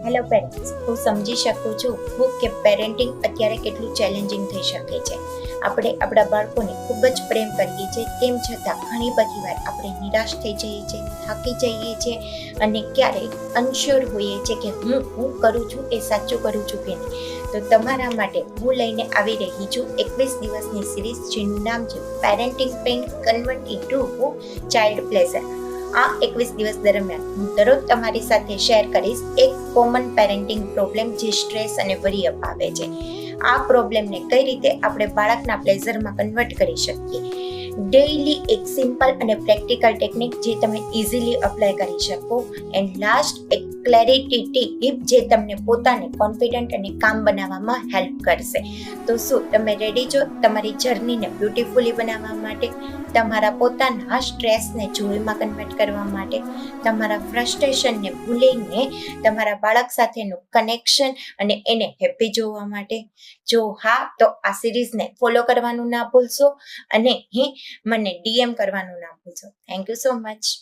Hello parents, હું સમજી શકું છું કે પેરેન્ટિંગ અત્યારે કેટલું ચેલેન્જિંગ થઈ શકે છે. આપણે આપણા બાળકોને ખૂબ જ પ્રેમ કરીએ છીએ, તેમ છતાં ઘણી બધી વાર આપણે નિરાશ થઈ જઈએ છીએ, થાકી જઈએ છીએ અને ક્યારેક અનશ્યોર હોઈએ છીએ કે હું કરું છું એ સાચું કરું છું કે નહીં. તો તમારા માટે હું લઈને આવી રહી છું 21 દિવસની સિરીઝ, જેનું નામ છે parenting pain convert into child pleasure. આ 21 દિવસ દરમિયાન હું દરરોજ તમારી સાથે શેર કરીશ એક કોમન પેરેન્ટિંગ પ્રોબ્લેમ જે સ્ટ્રેસ અને વરી અપાવે છે. આ પ્રોબ્લેમને કઈ રીતે આપણે બાળકના પ્લેઝરમાં કન્વર્ટ કરી શકીએ. ડેઈલી એક સિમ્પલ અને પ્રેક્ટિકલ ટેકનિક જે તમે ઇઝીલી અપ્લાય કરી શકો. એન્ડ લાસ્ટ એક ક્લેરિટી ટીપ જે તમને પોતાને કોન્ફિડન્ટ અને કામ બનાવવામાં હેલ્પ કરશે. તો શું તમે રેડી છો તમારી જર્નીને બ્યુટીફુલી બનાવવા માટે, તમારા પોતાના સ્ટ્રેસને જોયમાં કન્વર્ટ કરવા માટે, તમારા ફ્રસ્ટ્રેશનને ભૂલીને તમારા બાળક સાથેનું કનેક્શન અને એને હેપી જોવા માટે? જો હા, તો આ સિરીઝને ફોલો કરવાનું ના ભૂલશો અને મને DM કરવાનું ના ભૂલશો. Thank you so much.